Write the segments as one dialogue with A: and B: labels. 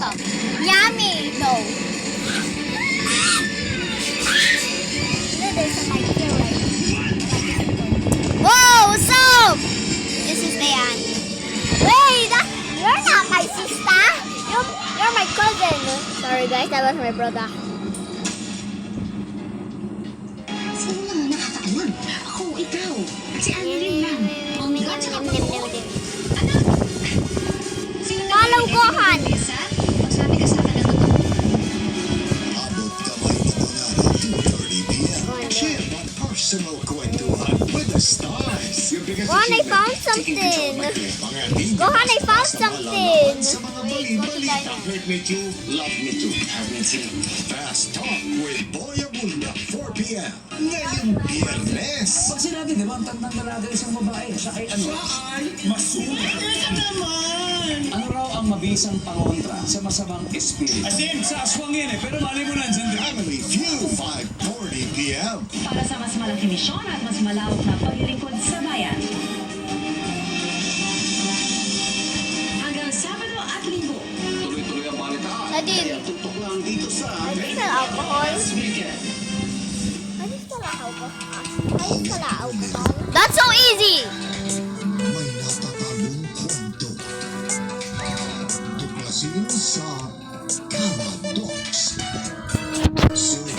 A: to? Yummy! No. There's a mic here, right? Whoa! What's up? This is Dayan. Wait! You're not my sister! You're my cousin! Sorry guys, that was my brother.
B: Sino nga nakakaalam? Ako, ikaw. Si Annalyn lang. Oh my God, tsaka
A: Follow Gohan!
B: Magsabi ka sa akin ng totoo.
C: Abot kamay na to na 2:30 p.m. Share ang personal kwentuhan with the stars.
A: Gohan, I found something! Gohan, I found something!
C: Sa mga bali-balita, hurt me too, love me too, have me too. Fast Talk with Boy Abunda, 4 p.m. Ngayong Biyernes.
D: Pag sinabi, di ba, ang tandang dalaga isang babae, siya ay ano?
C: Ay, masulat ka naman!
D: Ano raw ang mabisang pangontra sa masamang espiritu? Asin, sa aswang yan eh, pero mali mo nandyan din.
C: Family Feud, 5:40 p.m.
B: Para sa mas malaking misyon at mas malawak na paglilingkod sa bayan. Hanggang Sabado at Linggo.
D: Tuloy-tuloy ang balitaan.
A: Nadine.
D: Kaya tutok lang dito sa
A: I think the alcohol.
D: This weekend.
A: That's so easy!
C: May natatagong kwento. Tuklasin sa Kamadoks. Soon.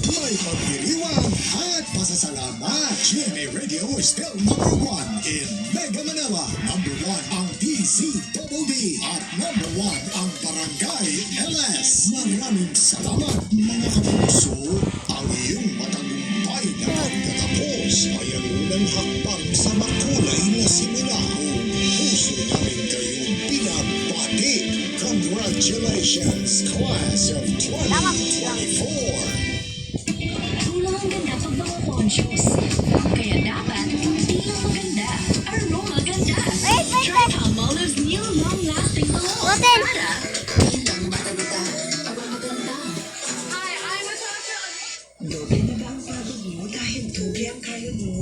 C: May pagdiriwang at pasasalamat. GMA Radio is still #1 in Mega Manila. #1 ang DZBB at #1 ang Barangay LS. Maraming salamat mga kapuso. Ang iyong matagumpay na pagtatapos ay ang unang hakbang sa makulay na simula. Puso namin kayong binabati. Congratulations, Class of 2024!
B: Kulang ang ganda pag mako-conscious. Kaya dapat, hindi lang maganda. Aroma ganda.
A: Wait.
B: Try Palmolive's new long-lasting cologne.
A: Open.
B: Para ilang mataganda. Aba maganda. Hi, I'm Natasha.
E: Doble na ba ang pagod mo dahil doble ang kayod mo?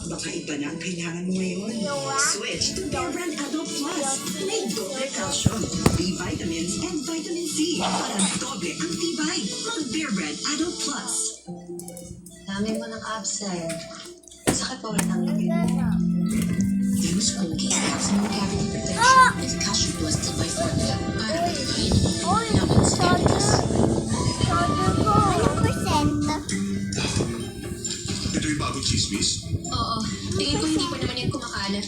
E: Baka iba na ang kailangan mo ngayon. Switch to Bear Brand Adult Plus. May doble calcium, B vitamins, and vitamin C. Para doble ang tibay. Mag-Bear Brand Adult Plus.
B: Dami mo ng absent. Sakit pa ulit ang lagay mo. Use Colgate Maximum Cavity Protection with Calcium Plus Tibay Formula para matagayin
A: Oh, it's charger. Charger ko. 100%.
C: Ito yung bagong chismis.
F: Oo, tingin ko hindi pa naman yan kumakalat.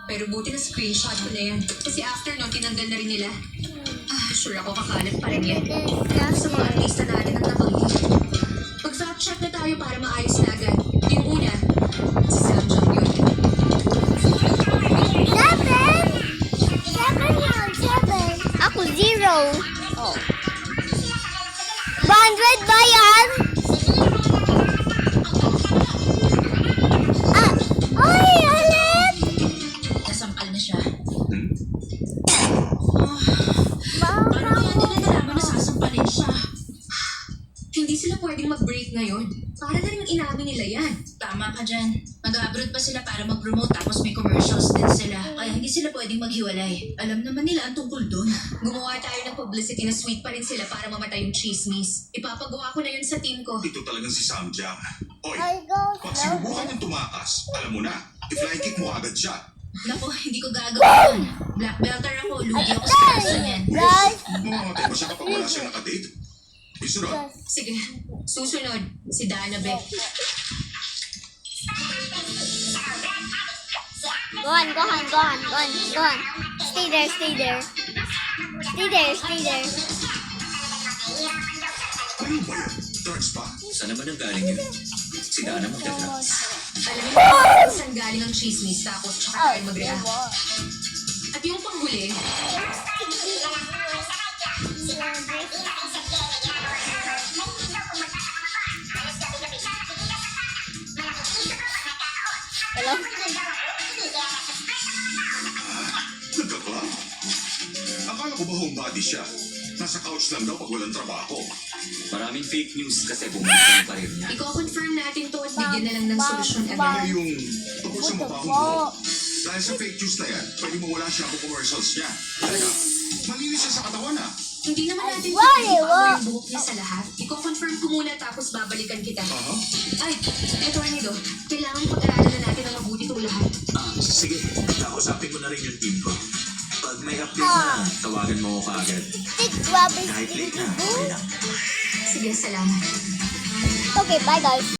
F: Pero buti na screenshot ko na yan. Kasi after nun, tinanggal na rin nila. Sure ako kakalat pa rin yan. Sa mga artista natin ang nabanggit. Mag-fact check na tayo para maayos na agad. Yung una, si Sam Jung yun.
A: 7. Ako 0. Oh. 100 ba yan? Ay, alit!
F: Nasampal na siya.
A: Mama.
F: Paano kaya nila nalaman na sasampalin siya? Hindi sila pwedeng mag-break ngayon. Para na rin inamin nila yan. Tama ka dyan. Mag-abroad pa sila para mag-promote tapos may commercials din sila. Kaya hindi sila pwedeng maghiwalay. Alam naman nila ang tungkol doon. Gumawa tayo ng publicity na sweet pa rin sila para mamatay yung chismis. Ipapagawa ko na yun sa team ko.
C: Ito talagang si Sam Jang. Oy,
A: I go
C: pag sinubukan niyang tumakas, alam mo na, i-fly kick mo agad siya.
F: Naku, hindi ko gagawin yun. Black belter ako, lugi ako sa kaso niyan.
A: Guys,
C: Bumamatay pa siya kapag wala siya nakadate. Isunod.
F: Sige, susunod, si Dana Beck.
A: go on. Stay there.
C: Ano ba yan? Drugs pa?
D: Saan naman ang galing yun? Si Dana magdadrugs.
F: Alam mo kung saan galing ang chismis tapos tsaka tayo mag-react. At yung panghuli,
A: Hello?
C: Nagka-club? Akala ko ba homebody siya? Nasa couch lang daw pag walang trabaho.
D: Maraming fake news kasi bumalik ang karir niya.
F: i-confirm natin to at bigyan na lang ng solusyon
C: Ano
F: agad.
C: yung tungkol sa mabahong buhok? Dahil sa fake news na yan, pwede mo wala siya ang commercials niya. Teka,
D: Malinis siya sa katawan ah.
F: Hindi naman natin
A: Why?
F: pwede
A: What?
F: i-cover yung buhok niya sa lahat. I-confirm ko muna tapos babalikan kita. Ay, eto Arnildo. Kailangan pag-aralan na natin ang mabuti itong lahat.
G: Sige, kakausapin ko na rin yung team ko. Pag may update na, tawagan mo ako kaagad.
A: Grabe.
G: Kahit late na, okay lang.
F: Sige, salamat.
A: Okay, bye guys.